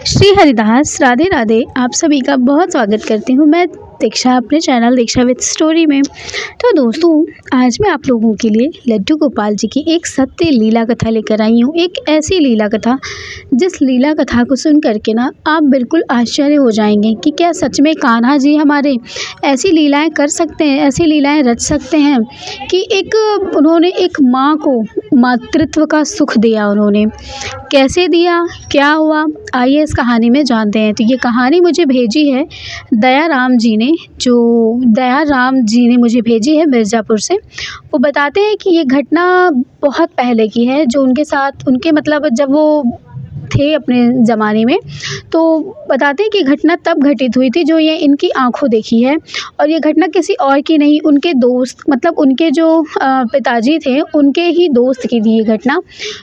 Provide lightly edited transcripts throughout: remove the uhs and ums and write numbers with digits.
श्री हरिदास राधे राधे। आप सभी का बहुत स्वागत करती हूँ मैं दीक्षा अपने चैनल दीक्षा विद स्टोरी में। तो दोस्तों, आज मैं आप लोगों के लिए लड्डू गोपाल जी की एक सत्य लीला कथा लेकर आई हूँ। एक ऐसी लीला कथा जिस लीला कथा को सुन करके ना आप बिल्कुल आश्चर्य हो जाएंगे कि क्या सच में कान्हा जी हमारे ऐसी लीलाएं कर सकते हैं, ऐसी लीलाएं रच सकते हैं कि उन्होंने एक माँ को मातृत्व का सुख दिया। उन्होंने कैसे दिया, क्या हुआ, आइए इस कहानी में जानते हैं। तो ये कहानी मुझे भेजी है दयाराम जी ने मुझे भेजी है मिर्ज़ापुर से। वो बताते हैं कि ये घटना बहुत पहले की है, जो उनके साथ मतलब जब वो थे अपने ज़माने में। तो बताते हैं कि घटना तब घटित हुई थी जो ये इनकी आंखों देखी है, और ये घटना किसी और की नहीं, उनके दोस्त मतलब उनके जो पिताजी थे उनके ही दोस्त की थी ये घटना।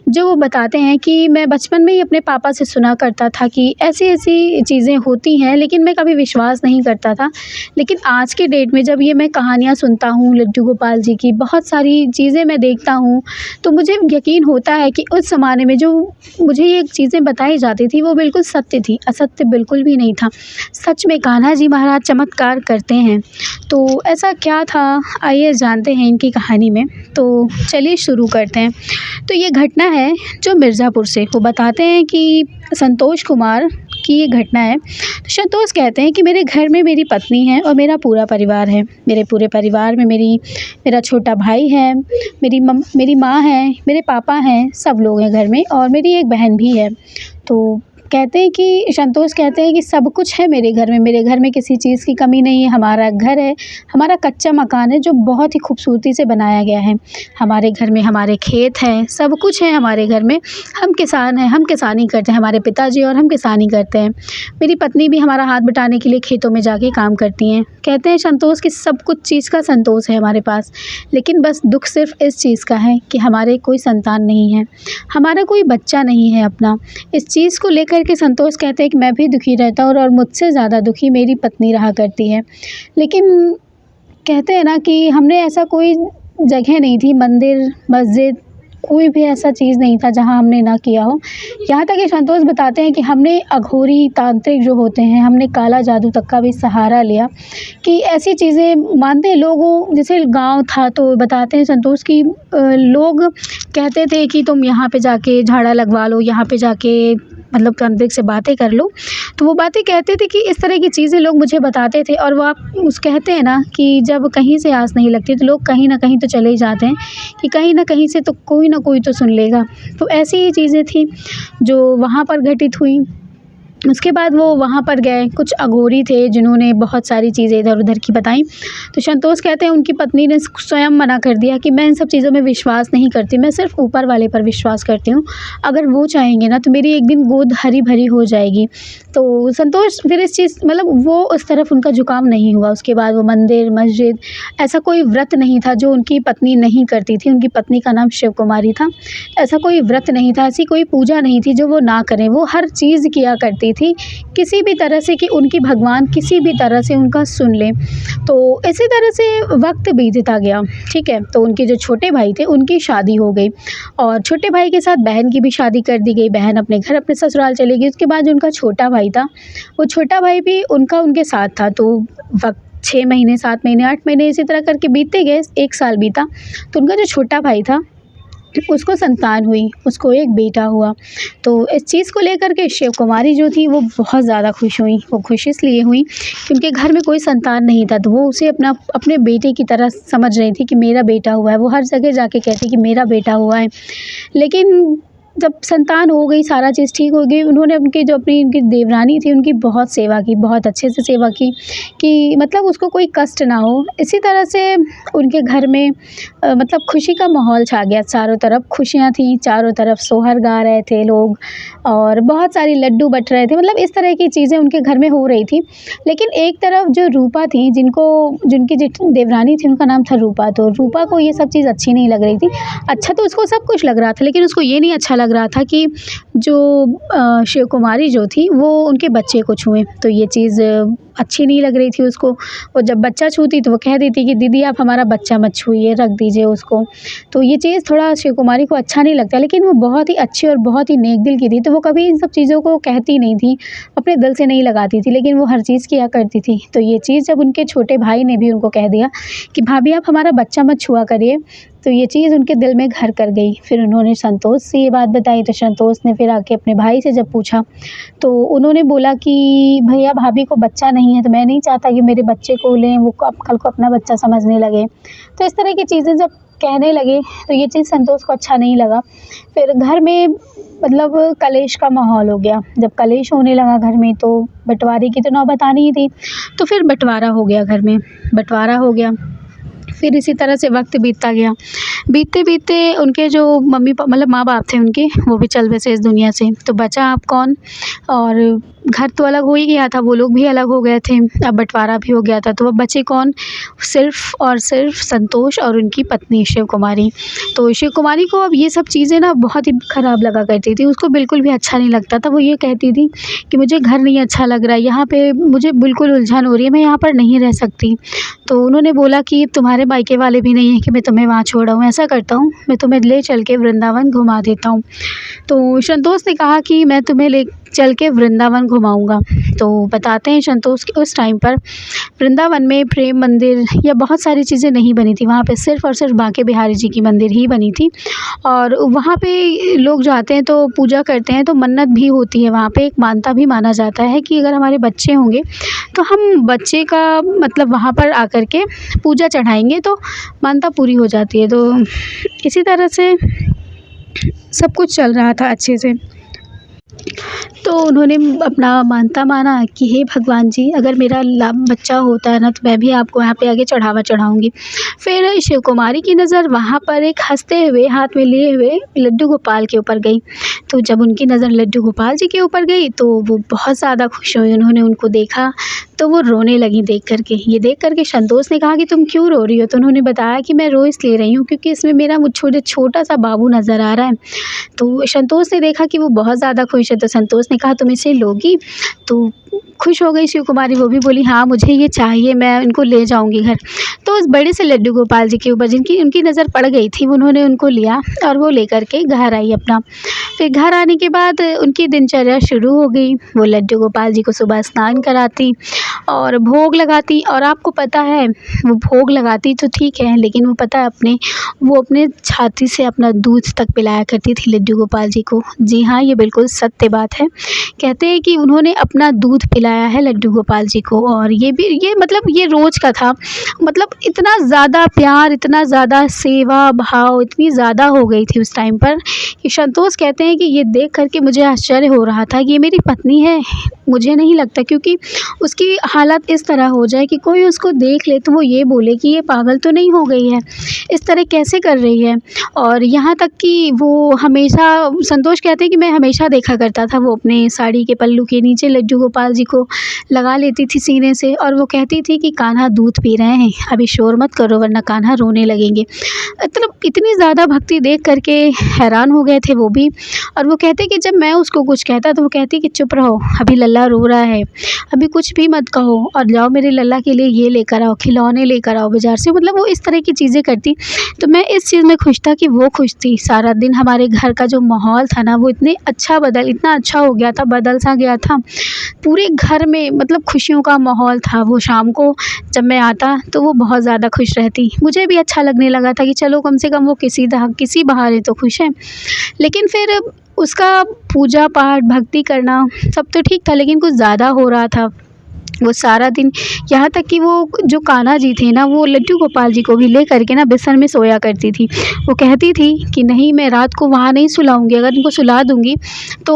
जो वो बताते हैं कि मैं बचपन में ही अपने पापा से सुना करता था कि ऐसी ऐसी चीज़ें होती हैं, लेकिन मैं कभी विश्वास नहीं करता था। लेकिन आज के डेट में जब ये मैं कहानियाँ सुनता हूँ लड्डू गोपाल जी की, बहुत सारी चीज़ें मैं देखता हूँ, तो मुझे यकीन होता है कि उस ज़माने में जो मुझे ये चीज़ें बताई जाती थी वो बिल्कुल सत्य थी, असत्य बिल्कुल भी नहीं था। सच में कान्हा जी महाराज चमत्कार करते हैं। तो ऐसा क्या था, आइए जानते हैं इनकी कहानी में। तो चलिए शुरू करते हैं। तो ये घटना है जो मिर्ज़ापुर से। वो बताते हैं कि संतोष कुमार की ये घटना है। तो संतोष कहते हैं कि मेरे घर में मेरी पत्नी है और मेरा पूरा परिवार है। मेरे पूरे परिवार में मेरा छोटा भाई है, मेरी माँ है, मेरे पापा हैं, सब लोग हैं घर में, और मेरी एक बहन भी है। तो कहते हैं कि संतोष कहते हैं कि सब कुछ है मेरे घर में किसी चीज़ की कमी नहीं है। हमारा घर है, हमारा कच्चा मकान है जो बहुत ही खूबसूरती से बनाया गया है। हमारे घर में हमारे खेत हैं, सब कुछ है हमारे घर में। हम किसान हैं, हम किसानी करते हैं, हमारे पिताजी और हम किसानी करते हैं। मेरी पत्नी भी हमारा हाथ बटाने के लिए खेतों में जाके काम करती हैं। कहते हैं संतोष कि सब कुछ चीज़ का संतोष है हमारे पास, लेकिन बस दुख सिर्फ इस चीज़ का है कि हमारे कोई संतान नहीं है, हमारा कोई बच्चा नहीं है अपना। इस चीज़ को लेकर के संतोष कहते हैं कि मैं भी दुखी रहता हूँ, और मुझसे ज़्यादा दुखी मेरी पत्नी रहा करती है। लेकिन कहते हैं ना कि हमने ऐसा कोई जगह नहीं थी, मंदिर मस्जिद कोई भी ऐसा चीज़ नहीं था जहाँ हमने ना किया हो। यहाँ तक कि संतोष बताते हैं कि हमने अघोरी तांत्रिक जो होते हैं, हमने काला जादू तक का भी सहारा लिया कि ऐसी चीज़ें मानते हैं लोगों। जैसे गांव था तो बताते हैं संतोष की लोग कहते थे कि तुम यहाँ पे जाके झाड़ा लगवा लो, यहाँ पे जाके मतलब तांत्रिक से बातें कर लो। तो वो बातें कहते थे कि इस तरह की चीज़ें लोग मुझे बताते थे। और वो आप कहते हैं ना कि जब कहीं से आस नहीं लगती तो लोग कहीं ना कहीं तो चले ही जाते हैं कि कहीं ना कहीं से तो कोई ना कोई तो सुन लेगा। तो ऐसी ही चीज़ें थी जो वहाँ पर घटित हुई। उसके बाद वो वहाँ पर गए, कुछ अघोरी थे जिन्होंने बहुत सारी चीज़ें इधर उधर की बताई। तो संतोष कहते हैं उनकी पत्नी ने स्वयं मना कर दिया कि मैं इन सब चीज़ों में विश्वास नहीं करती, मैं सिर्फ ऊपर वाले पर विश्वास करती हूँ। अगर वो चाहेंगे ना तो मेरी एक दिन गोद हरी भरी हो जाएगी। तो संतोष फिर इस चीज़ मतलब वो उस तरफ उनका झुकाव नहीं हुआ। उसके बाद वो मंदिर मस्जिद ऐसा कोई व्रत नहीं था जो उनकी पत्नी नहीं करती थी। उनकी पत्नी का नाम शिव कुमारी था। ऐसा कोई व्रत नहीं था, ऐसी कोई पूजा नहीं थी जो वो ना करें। वो हर चीज़ किया करती थी किसी भी तरह से कि उनकी भगवान किसी भी तरह से उनका सुन ले। तो इसी तरह से वक्त बीतता गया, ठीक है। तो उनके जो छोटे भाई थे उनकी शादी हो गई, और छोटे भाई के साथ बहन की भी शादी कर दी गई। बहन अपने घर अपने ससुराल चली गई। उसके बाद जो उनका छोटा भाई था, वो छोटा भाई भी उनके साथ था। तो वक्त 6 महीने 7 महीने 8 महीने इसी तरह करके बीतते गए। 1 साल बीता तो उनका जो छोटा भाई था उसको संतान हुई, उसको एक बेटा हुआ। तो इस चीज़ को लेकर के शिव कुमारी जो थी वो बहुत ज़्यादा खुश हुई। वो खुश इसलिए हुई कि उनके घर में कोई संतान नहीं था, तो वो उसे अपने बेटे की तरह समझ रही थी कि मेरा बेटा हुआ है। वो हर जगह जाके कहती कि मेरा बेटा हुआ है। लेकिन जब संतान हो गई, सारा चीज़ ठीक हो गई, उन्होंने उनकी देवरानी थी उनकी बहुत सेवा की, बहुत अच्छे से सेवा की कि मतलब उसको कोई कष्ट ना हो। इसी तरह से उनके घर में मतलब खुशी का माहौल छा गया। चारों तरफ खुशियाँ थी, चारों तरफ सोहर गा रहे थे लोग, और बहुत सारी लड्डू बट रहे थे। मतलब इस तरह की चीज़ें उनके घर में हो रही थी। लेकिन एक तरफ जो रूपा थी, जिनकी देवरानी थी, उनका नाम था रूपा। तो रूपा को ये सब चीज़ अच्छी नहीं लग रही थी। अच्छा तो उसको सब कुछ लग रहा था, लेकिन उसको ये नहीं अच्छा लग लग रहा था कि जो शिव कुमारी जो थी वो उनके बच्चे को छुएँ, तो ये चीज़ अच्छी नहीं लग रही थी उसको। और जब बच्चा छूती तो वो कह देती कि दीदी आप हमारा बच्चा मत छूइए, रख दीजिए उसको। तो ये चीज़ थोड़ा शिव कुमारी को अच्छा नहीं लगता, लेकिन वो बहुत ही अच्छी और बहुत ही नेक दिल की थी, तो वो कभी इन सब चीज़ों को कहती नहीं थी, अपने दिल से नहीं लगाती थी, लेकिन वो हर चीज़ किया करती थी। तो ये चीज़ जब उनके छोटे भाई ने भी उनको कह दिया कि भाभी आप हमारा बच्चा मत छुआ करिए, तो ये चीज़ उनके दिल में घर कर गई। फिर उन्होंने संतोष से ये बात बताई, तो संतोष ने फिर आके अपने भाई से जब पूछा, तो उन्होंने बोला कि भैया भाभी को बच्चा नहीं है, तो मैं नहीं चाहता कि मेरे बच्चे को लें, वो कल को अपना बच्चा समझने लगे। तो इस तरह की चीज़ें जब कहने लगे तो ये चीज़ संतोष को अच्छा नहीं लगा। फिर घर में मतलब कलेश का माहौल हो गया। जब कलेश होने लगा घर में तो बँटवारे की तो नौबत आनी ही थी, तो फिर बँटवारा हो गया घर में, बँटवारा हो गया। फिर इसी तरह से वक्त बीतता गया। बीतते-बीतते उनके जो मम्मी मतलब माँ-बाप थे उनके, वो भी चल बसे इस दुनिया से। तो बचा अब कौन? और घर तो अलग हो ही गया था, वो लोग भी अलग हो गए थे, अब बँटवारा भी हो गया था, तो अब बचे कौन? सिर्फ़ और सिर्फ़ संतोष और उनकी पत्नी शिव कुमारी। तो शिव कुमारी को अब ये सब चीज़ें ना बहुत ही ख़राब लगा करती थी, उसको बिल्कुल भी अच्छा नहीं लगता था। वो ये कहती थी कि मुझे घर नहीं अच्छा लग रहा है, यहाँ पे मुझे बिल्कुल उलझन हो रही है, मैं यहाँ पर नहीं रह सकती। तो उन्होंने बोला कि तुम्हारे मायके वाले भी नहीं हैं कि मैं तुम्हें वहाँ छोड़ आऊँ, ऐसा करता हूँ मैं तुम्हें ले चल के वृंदावन घुमा देता हूँ। तो संतोष ने कहा कि मैं तुम्हें ले चल के वृंदावन घुमाऊँगा। तो बताते हैं संतोष कि उस टाइम पर वृंदावन में प्रेम मंदिर या बहुत सारी चीज़ें नहीं बनी थी, वहाँ पे सिर्फ़ और सिर्फ़ बांके बिहारी जी की मंदिर ही बनी थी। और वहाँ पे लोग जाते हैं तो पूजा करते हैं, तो मन्नत भी होती है वहाँ पे, एक मानता भी माना जाता है कि अगर हमारे बच्चे होंगे तो हम बच्चे का मतलब वहाँ पर आकर के पूजा चढ़ाएँगे तो मानता पूरी हो जाती है। तो इसी तरह से सब कुछ चल रहा था अच्छे से। तो उन्होंने अपना मानता माना कि हे भगवान जी, अगर मेरा बच्चा होता है ना तो मैं भी आपको यहाँ पे आके चढ़ावा चढ़ाऊँगी। फिर शिव कुमारी की नज़र वहाँ पर एक हँसते हुए हाथ में लिए हुए लड्डू गोपाल के ऊपर गई। तो जब उनकी नज़र लड्डू गोपाल जी के ऊपर गई तो वो बहुत ज़्यादा खुश हुई। उन्होंने उनको देखा तो वो रोने लगी देख कर के। ये देख कर के संतोष ने कहा कि तुम क्यों रो रही हो? तो उन्होंने बताया कि मैं रो इसलिए रही हूँ क्योंकि इसमें मेरा छोटा सा बाबू नज़र आ रहा है। तो संतोष ने देखा कि वो बहुत ज़्यादा खुश है, तो संतोष ने कहा तुम इसे लोगी? तो खुश हो गई शिव कुमारी, वो भी बोली हाँ मुझे ये चाहिए, मैं इनको ले जाऊँगी घर। तो उस बड़े से लड्डू गोपाल जी के ऊपर जिनकी उनकी नज़र पड़ गई थी, उन्होंने उनको लिया और वो लेकर के घर आई अपना। फिर घर आने के बाद उनकी दिनचर्या शुरू हो गई। वो लड्डू गोपाल जी को सुबह स्नान कराती और भोग लगाती। और आपको पता है वो भोग लगाती तो ठीक है, लेकिन वो अपने छाती से अपना दूध तक पिलाया करती थी लड्डू गोपाल जी को। जी हाँ, ये बिल्कुल सत्य बात है। कहते हैं कि उन्होंने अपना दूध पिलाया है लड्डू गोपाल जी को, और ये मतलब ये रोज़ का था। मतलब इतना ज़्यादा प्यार, इतना ज़्यादा सेवा भाव इतनी ज़्यादा हो गई थी उस टाइम पर कि संतोष कहते हैं कि ये देख कर के मुझे आश्चर्य हो रहा था कि ये मेरी पत्नी है। मुझे नहीं लगता, क्योंकि उसकी हालत इस तरह हो जाए कि कोई उसको देख ले तो वो ये बोले कि ये पागल तो नहीं हो गई है, इस तरह कैसे कर रही है। और यहाँ तक कि वो हमेशा, संतोष कहते हैं कि मैं हमेशा देखा करता था वो अपने साड़ी के पल्लू के नीचे लड्डू गोपाल जी को लगा लेती थी सीने से, और वो कहती थी कि कान्हा दूध पी रहे हैं, अभी शोर मत करो वरना कान्हा रोने लगेंगे। मतलब इतनी ज़्यादा भक्ति देख करके हैरान हो गए थे वो भी। और वो कहते कि जब मैं उसको कुछ कहता तो वो कहती कि चुप रहो, अभी लल्ला रो रहा है, अभी कुछ भी मत कहो, और जाओ मेरे लल्ला के लिए ये लेकर आओ, खिलौने लेकर आओ बाज़ार से। मतलब वो इस तरह की चीज़ें करती। तो मैं इस चीज़ में खुश था कि वो खुश थी। सारा दिन हमारे घर का जो माहौल था ना वो इतना अच्छा हो गया था, बदल सा गया था। पूरे घर में मतलब खुशियों का माहौल था। वो शाम को जब मैं आता तो वो बहुत ज़्यादा खुश रहती। मुझे भी अच्छा लगने लगा था कि चलो कम से कम वो किसी बहाने तो खुश है। लेकिन फिर उसका पूजा पाठ भक्ति करना सब तो ठीक था, लेकिन कुछ ज़्यादा हो रहा था। वो सारा दिन, यहाँ तक कि वो जो कान्हा जी थे ना, वो लड्डू गोपाल जी को भी ले करके ना बिस्तर में सोया करती थी। वो कहती थी कि नहीं, मैं रात को वहाँ नहीं सुलाऊंगी, अगर इनको सुला दूंगी तो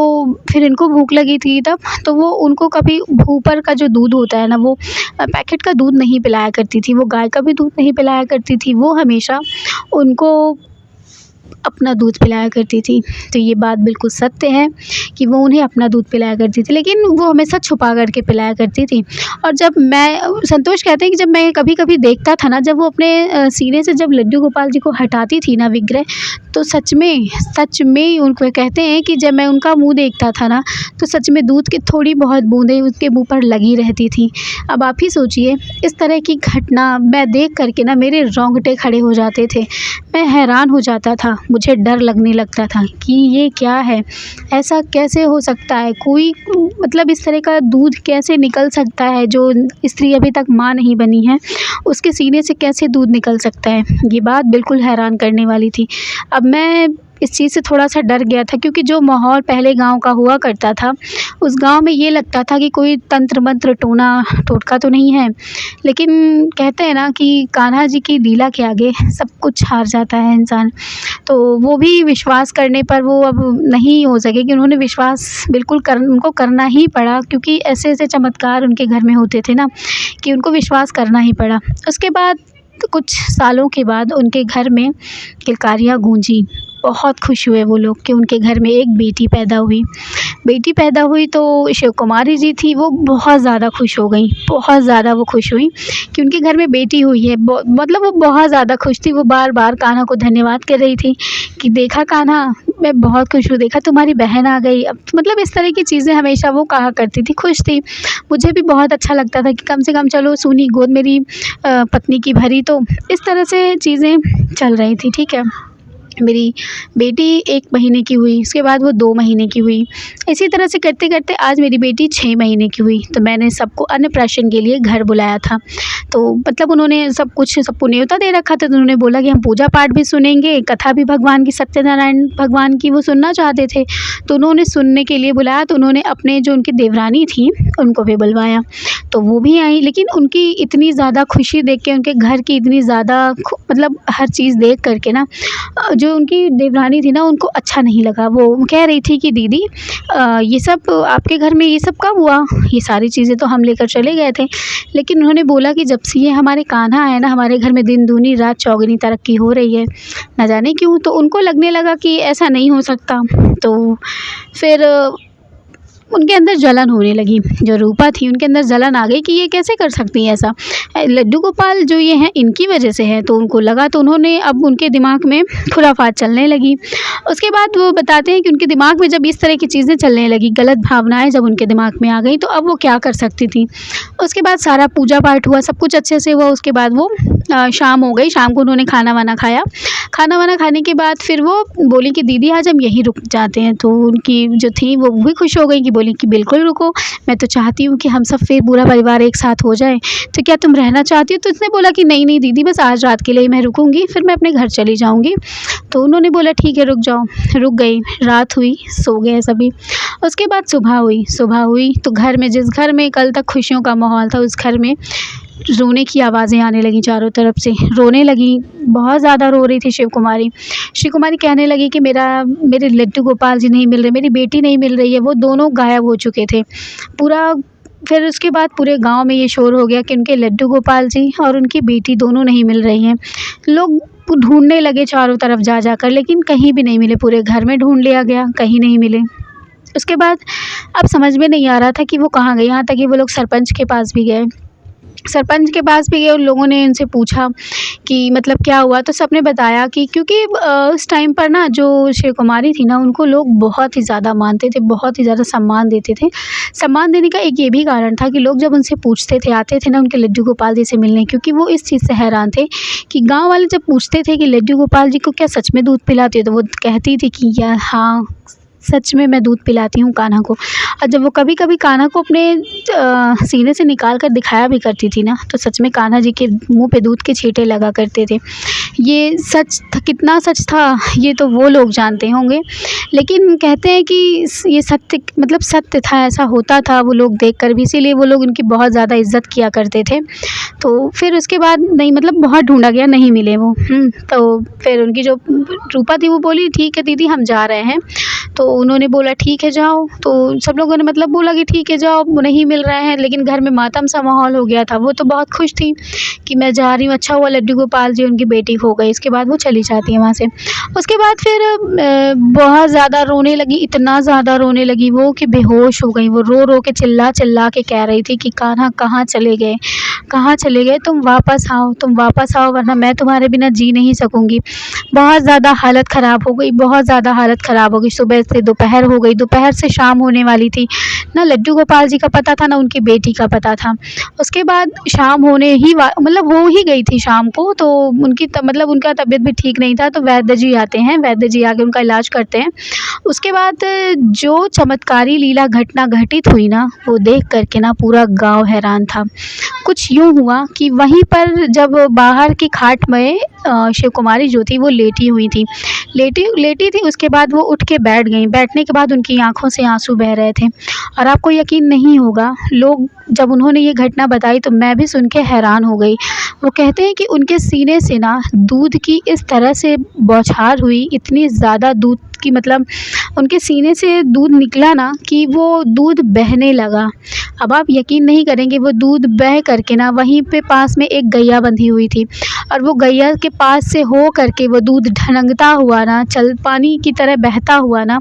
फिर इनको भूख लगी थी तब, तो वो उनको कभी ऊपर का जो दूध होता है ना, वो पैकेट का दूध नहीं पिलाया करती थी, वो गाय का भी दूध नहीं पिलाया करती थी। वो हमेशा उनको अपना दूध पिलाया करती थी। तो ये बात बिल्कुल सत्य है कि वो उन्हें अपना दूध पिलाया करती थी, लेकिन वो हमेशा छुपा कर के पिलाया करती थी। और जब मैं संतोष कहते हैं कि जब मैं कभी-कभी देखता था ना, जब वो अपने सीने से जब लड्डू गोपाल जी को हटाती थी ना विग्रह, तो सच में उनको कहते हैं कि जब मैं उनका मुँह देखता था ना, तो सच में दूध की थोड़ी बहुत बूँदें उसके मुँह पर लगी रहती थी। अब आप ही सोचिए, इस तरह की घटना मैं देख कर के ना मेरे रोंगटे खड़े हो जाते थे। मैं हैरान हो जाता था, मुझे डर लगने लगता था कि ये क्या है? ऐसा कैसे हो सकता है? कोई मतलब इस तरह का दूध कैसे निकल सकता है? जो स्त्री अभी तक माँ नहीं बनी है, उसके सीने से कैसे दूध निकल सकता है? ये बात बिल्कुल हैरान करने वाली थी। अब मैं इस चीज़ से थोड़ा-सा डर गया था, क्योंकि जो माहौल पहले गाँव का हुआ करता था, उस गाँव में ये लगता था कि कोई तंत्र-मंत्र, टोना-टोटका तो नहीं है। लेकिन कहते हैं ना कि कान्हा जी की लीला के आगे सब कुछ हार जाता है इंसान। तो वो भी विश्वास करने पर वो अब नहीं हो सके, कि उन्होंने विश्वास बिल्कुल उनको करना ही पड़ा, क्योंकि ऐसे-ऐसे चमत्कार उनके घर में होते थे ना, कि उनको विश्वास करना ही पड़ा। उसके बाद कुछ सालों के बाद उनके घर में किलकारियाँ गूंजी। बहुत खुश हुए वो लोग कि उनके घर में एक बेटी पैदा हुई। बेटी पैदा हुई तो शिव कुमारी जी थी, वो बहुत ज़्यादा खुश हो गई, बहुत ज़्यादा वो खुश हुई कि उनके घर में बेटी हुई है। मतलब वो बहुत ज़्यादा खुश थी। वो बार-बार कान्हा को धन्यवाद कर रही थी कि देखा कान्हा, मैं बहुत खुश हूँ, देखा तुम्हारी बहन आ गई। अब मतलब इस तरह की चीज़ें हमेशा वो कहा करती थी, खुश थी। मुझे भी बहुत अच्छा लगता था कि कम से कम चलो सूनी गोद मेरी पत्नी की भरी। तो इस तरह से चीज़ें चल रही थी, ठीक है। मेरी बेटी 1 महीने की हुई, उसके बाद वो 2 महीने की हुई। इसी तरह से करते-करते आज मेरी बेटी 6 महीने की हुई। तो मैंने सबको अन्नप्राशन के लिए घर बुलाया था। तो मतलब उन्होंने सब कुछ सबको न्योता दे रखा था। तो उन्होंने बोला कि हम पूजा पाठ भी सुनेंगे, कथा भी भगवान की, सत्यनारायण भगवान की वो सुनना चाहते थे। तो उन्होंने सुनने के लिए बुलाया। तो उन्होंने अपने जो उनकी देवरानी थी उनको भी बुलवाया, तो वो भी आई। लेकिन उनकी इतनी ज़्यादा खुशी देख के, उनके घर की इतनी ज़्यादा मतलब हर चीज़ देख कर के ना, जो उनकी देवरानी थी ना, उनको अच्छा नहीं लगा। वो कह रही थी कि दीदी ये सब आपके घर में ये सब कब हुआ? ये सारी चीज़ें तो हम लेकर चले गए थे। लेकिन उन्होंने बोला कि जब से ये हमारे कान्हा है ना, हमारे घर में दिन दूनी रात चौगुनी तरक्की हो रही है, ना जाने क्यों। तो उनको लगने लगा कि ऐसा नहीं हो सकता। तो फिर उनके अंदर जलन होने लगी। जो रूपा थी उनके अंदर जलन आ गई कि ये कैसे कर सकती हैं ऐसा? लड्डू गोपाल जो ये हैं इनकी वजह से है। तो उनको लगा, तो उन्होंने अब उनके दिमाग में खुराफात चलने लगी। उसके बाद वो बताते हैं कि उनके दिमाग में जब इस तरह की चीज़ें चलने लगी, गलत भावनाएँ जब उनके दिमाग में आ गई, तो अब वो क्या कर सकती थी। उसके बाद सारा पूजा पाठ हुआ, सब कुछ अच्छे से हुआ। उसके बाद वो शाम हो गई, शाम को उन्होंने खाना वाना खाया। खाना वाना खाने के बाद फिर वो बोली कि दीदी आज हम यहीं रुक जाते हैं। तो उनकी जो थी वो भी खुश हो गई कि बोली कि बिल्कुल रुको, मैं तो चाहती हूँ कि हम सब फिर पूरा परिवार एक साथ हो जाए, तो क्या तुम रहना चाहती हो? तो उसने बोला कि नहीं नहीं दीदी, बस आज रात के लिए मैं रुकूंगी, फिर मैं अपने घर चली जाऊँगी। तो उन्होंने बोला ठीक है रुक जाओ। रुक गई, रात हुई, सो गए सभी। उसके बाद सुबह हुई तो घर में, जिस घर में कल तक खुशियों का माहौल था, उस घर में रोने की आवाज़ें आने लगीं चारों तरफ से। रोने लगी, बहुत ज़्यादा रो रही थी शिव कुमारी। शिव कुमारी कहने लगी कि मेरे लड्डू गोपाल जी नहीं मिल रहे, मेरी बेटी नहीं मिल रही है। वो दोनों गायब हो चुके थे पूरा। फिर उसके बाद पूरे गांव में ये शोर हो गया कि उनके लड्डू गोपाल जी और उनकी बेटी दोनों नहीं मिल रही हैं। लोग ढूंढने लगे चारों तरफ जा जाकर, लेकिन कहीं भी नहीं मिले। पूरे घर में ढूंढ लिया गया, कहीं नहीं मिले। उसके बाद अब समझ में नहीं आ रहा था कि वो कहाँ गए। यहाँ तक कि वो लोग सरपंच के पास भी गए, उन लोगों ने उनसे पूछा कि मतलब क्या हुआ। तो सबने बताया कि क्योंकि उस टाइम पर ना जो शिव कुमारी थी ना, उनको लोग बहुत ही ज़्यादा मानते थे, बहुत ही ज़्यादा सम्मान देते थे। सम्मान देने का एक ये भी कारण था कि लोग जब उनसे पूछते थे, आते थे ना उनके लड्डू गोपाल जी से मिलने, क्योंकि वो इस चीज़ से हैरान थे कि गाँव वाले जब पूछते थे कि लड्डू गोपाल जी को क्या सच में दूध पिलाती हो, तो वो कहती थी कि यार हाँ, सच में मैं दूध पिलाती हूँ कान्हा को। और जब वो कभी-कभी कान्हा को अपने सीने से निकाल कर दिखाया भी करती थी ना, तो सच में कान्हा जी के मुँह पे दूध के छींटे लगा करते थे। ये सच था, कितना सच था ये तो वो लोग जानते होंगे, लेकिन कहते हैं कि ये सत्य मतलब सत्य था, ऐसा होता था। वो लोग देख कर भी, इसीलिए वो लोग उनकी बहुत ज़्यादा इज़्ज़त किया करते थे। तो फिर उसके बाद नहीं, मतलब बहुत ढूँढा गया, नहीं मिले वो। तो फिर उनकी जो रूपा थी वो बोली ठीक है दीदी हम जा रहे हैं। तो उन्होंने बोला ठीक है जाओ। तो सब लोगों ने मतलब बोला कि ठीक है जाओ, नहीं मिल रहे हैं, लेकिन घर में मातम सा माहौल हो गया था। वो तो बहुत खुश थी कि मैं जा रही हूँ, अच्छा हुआ लड्डू गोपाल जी उनकी बेटी हो गई। इसके बाद वो चली जाती है वहाँ से। उसके बाद फिर बहुत ज़्यादा रोने लगी, इतना ज़्यादा रोने लगी वो कि बेहोश हो गई। वो रो रो के चिल्ला चिल्ला के कह रही थी कि कान्हा कहाँ चले गए, कहाँ चले गए, तुम वापस आओ, तुम वापस आओ, वरना मैं तुम्हारे बिना जी नहीं सकूँगी। बहुत ज़्यादा हालत ख़राब हो गई, बहुत ज़्यादा हालत ख़राब हो गई। सुबह से दोपहर हो गई, दोपहर से शाम होने वाली थी। ना लड्डू गोपाल जी का पता था, ना उनकी बेटी का पता था। उसके बाद शाम होने ही मतलब हो ही गई थी शाम को। तो उनकी मतलब उनका तबीयत भी ठीक नहीं था। तो वैद्य जी आते हैं, वैद्य जी आके उनका इलाज करते हैं। उसके बाद जो चमत्कारी लीला घटना घटित हुई ना, वो देख कर के ना पूरा गाँव हैरान था। कुछ यूँ हुआ कि वहीं पर जब बाहर की खाट में शिव कुमारी जो थी वो लेटी हुई थी, लेटी थी। उसके बाद वो उठ के बैठ गईं। बैठने के बाद उनकी आँखों से आँसू बह रहे थे। और आपको यकीन नहीं होगा, लोग जब उन्होंने ये घटना बताई तो मैं भी सुन के हैरान हो गई। वो कहते हैं कि उनके सीने से ना दूध की इस तरह से बौछार हुई, इतनी ज़्यादा दूध की मतलब उनके सीने से दूध निकला ना कि वो दूध बहने लगा। अब आप यकीन नहीं करेंगे, वो दूध बह करके ना वहीं पे पास में एक गैया बंधी हुई थी, और वो गैया के पास से हो करके वो दूध ढनकता हुआ ना, चल पानी की तरह बहता हुआ ना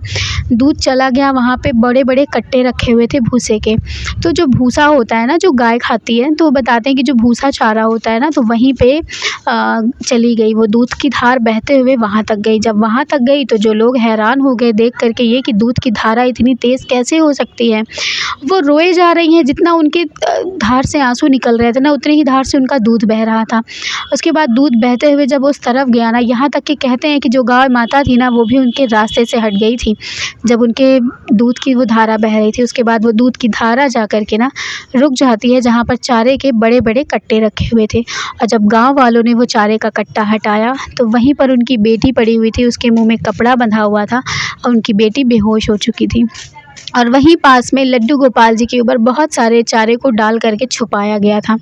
दूध चला गया। वहाँ पे बड़े बड़े कट्टे रखे हुए थे भूसे के। तो जो भूसा होता है ना, जो गाय खाती है, तो बताते हैं कि जो भूसा चारा होता है ना, तो वहीं पे चली गई वो दूध की धार बहते हुए वहाँ तक गई। जब वहाँ तक गई तो जो लोग हैरान हो गए देख करके ये कि दूध की धारा इतनी तेज़ कैसे हो सकती है। वो रोए जा रही हैं, जितना उनके धार से आंसू निकल रहे थे ना, उतनी ही धार से उनका दूध बह रहा था। उसके बाद दूध बहते हुए जब उस तरफ गया ना, यहाँ तक कि कहते हैं कि जो गाय माता थी ना, वो भी उनके रास्ते से हट गई थी जब उनके दूध की वो धारा बह रही थी। उसके बाद वो दूध की धारा जा कर के ना रुक जाती है जहाँ पर चारे के बड़े बड़े कट्टे रखे हुए थे। और जब गाँव वालों ने वो चारे का कट्टा हटाया तो वहीं पर उनकी बेटी पड़ी हुई थी, उसके मुँह में कपड़ा बंधा हुआ था और उनकी बेटी बेहोश हो चुकी थी। और वहीं पास में लड्डू गोपाल जी के ऊपर बहुत सारे चारे को डाल करके छुपाया गया था।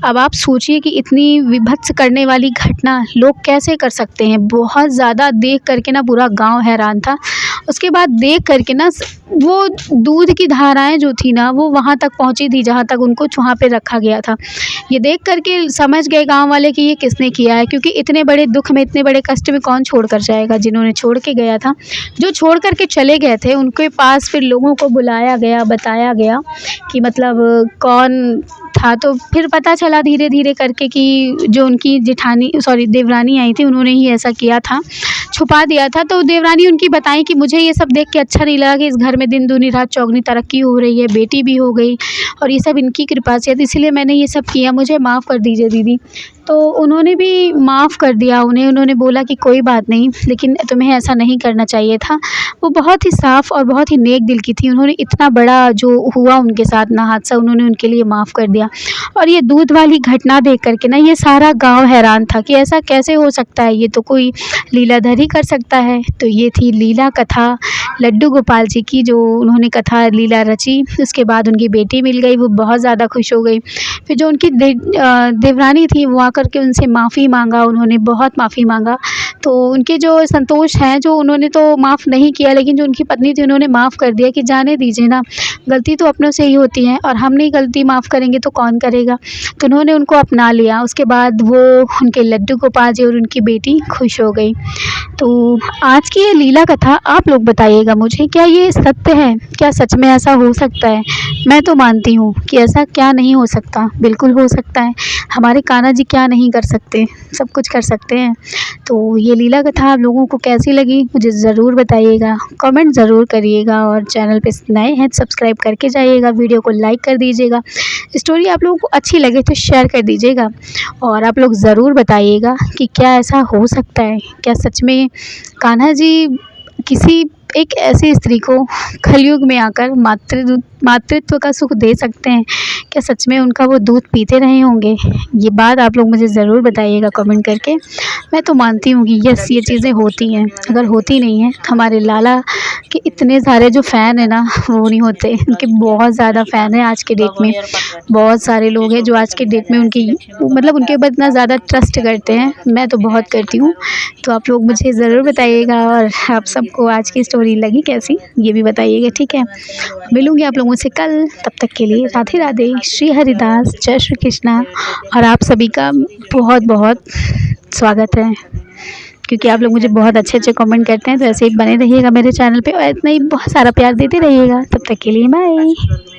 अब आप सोचिए कि इतनी विभत्स करने वाली घटना लोग कैसे कर सकते हैं। बहुत ज़्यादा देख करके ना पूरा गांव हैरान था। उसके बाद देख करके ना वो दूध की धाराएं जो थी ना, वो वहाँ तक पहुँची थी जहाँ तक उनको वहाँ पे रखा गया था। ये देख करके समझ गए गांव वाले कि ये किसने किया है, क्योंकि इतने बड़े दुख में, इतने बड़े कष्ट में कौन छोड़ कर जाएगा। जिन्होंने छोड़ के गया था, जो छोड़ करके चले गए थे, उनके पास फिर लोगों को बुलाया गया, बताया गया कि मतलब कौन था। तो फिर पता चला धीरे धीरे करके कि जो उनकी देवरानी आई थी, उन्होंने ही ऐसा किया था, छुपा दिया था। तो देवरानी उनकी बताई कि मुझे ये सब देख के अच्छा नहीं लगा कि इस घर में दिन दूनी रात चौगनी तरक्की हो रही है, बेटी भी हो गई, और ये सब इनकी कृपा से, तो इसीलिए मैंने ये सब किया, मुझे माफ़ कर दीजिए दीदी। तो उन्होंने भी माफ़ कर दिया उन्हें। उन्होंने बोला कि कोई बात नहीं, लेकिन तुम्हें ऐसा नहीं करना चाहिए था। वो बहुत ही साफ़ और बहुत ही नेक दिल की थी। उन्होंने इतना बड़ा जो हुआ उनके साथ ना हादसा, उन्होंने उनके लिए माफ़ कर दिया। और ये दूध वाली घटना देख कर के ना ये सारा गाँव हैरान था कि ऐसा कैसे हो सकता है, ये तो कोई लीलाधर ही कर सकता है। तो ये थी लीला कथा लड्डू गोपाल जी की, जो उन्होंने कथा लीला रची। उसके बाद उनकी बेटी मिल गई, वो बहुत ज़्यादा खुश हो गई। फिर जो उनकी देवरानी थी, वो आकर के उनसे माफ़ी मांगा, उन्होंने बहुत माफ़ी मांगा। तो उनके जो संतोष हैं, जो उन्होंने तो माफ़ नहीं किया, लेकिन जो उनकी पत्नी थी उन्होंने माफ़ कर दिया कि जाने दीजिए ना, गलती तो अपनों से ही होती है, और हम नहीं गलती माफ़ करेंगे तो कौन करेगा। तो उन्होंने उनको अपना लिया। उसके बाद वो उनके लड्डू गोपाल जी और उनकी बेटी खुश हो गई। तो आज की ये लीला कथा आप लोग बताइएगा मुझे, क्या ये सत्य है? क्या सच में ऐसा हो सकता है? मैं तो मानती हूँ कि ऐसा क्या नहीं हो सकता, बिल्कुल हो सकता है। हमारे कान्हा जी क्या नहीं कर सकते, सब कुछ कर सकते हैं। तो ये लीला कथा आप लोगों को कैसी लगी मुझे ज़रूर बताइएगा, कमेंट ज़रूर करिएगा, और चैनल पे नए हैं सब्सक्राइब करके जाइएगा, वीडियो को लाइक कर दीजिएगा। स्टोरी आप लोगों को अच्छी लगे तो शेयर कर दीजिएगा, और आप लोग ज़रूर बताइएगा कि क्या ऐसा हो सकता है, क्या सच में कान्हा जी किसी एक ऐसी स्त्री को कलयुग में आकर मातृत्व का सुख दे सकते हैं? क्या सच में उनका वो दूध पीते रहे होंगे? ये बात आप लोग मुझे ज़रूर बताइएगा कमेंट करके। मैं तो मानती हूँ कि यस, ये चीज़ें होती हैं। अगर होती नहीं हैं, हमारे लाला के इतने सारे जो फ़ैन हैं ना, वो नहीं होते। उनके बहुत ज़्यादा फ़ैन हैं आज के डेट में। बहुत सारे लोग हैं जो आज के डेट में उनकी मतलब उनके ऊपर इतना ज़्यादा ट्रस्ट करते हैं। मैं तो बहुत करती हूँ। तो आप लोग मुझे ज़रूर बताइएगा, और आप सबको आज की स्टोरी स्टोरी लगी कैसी ये भी बताइएगा, ठीक है। मिलूँगी आप लोगों से कल, तब तक के लिए राधे राधे, श्री हरिदास, जय श्री कृष्णा। और आप सभी का बहुत बहुत स्वागत है, क्योंकि आप लोग मुझे बहुत अच्छे अच्छे कमेंट करते हैं। तो ऐसे ही बने रहिएगा मेरे चैनल पे और इतना ही बहुत सारा प्यार देते रहिएगा। तब तक के लिए बाय।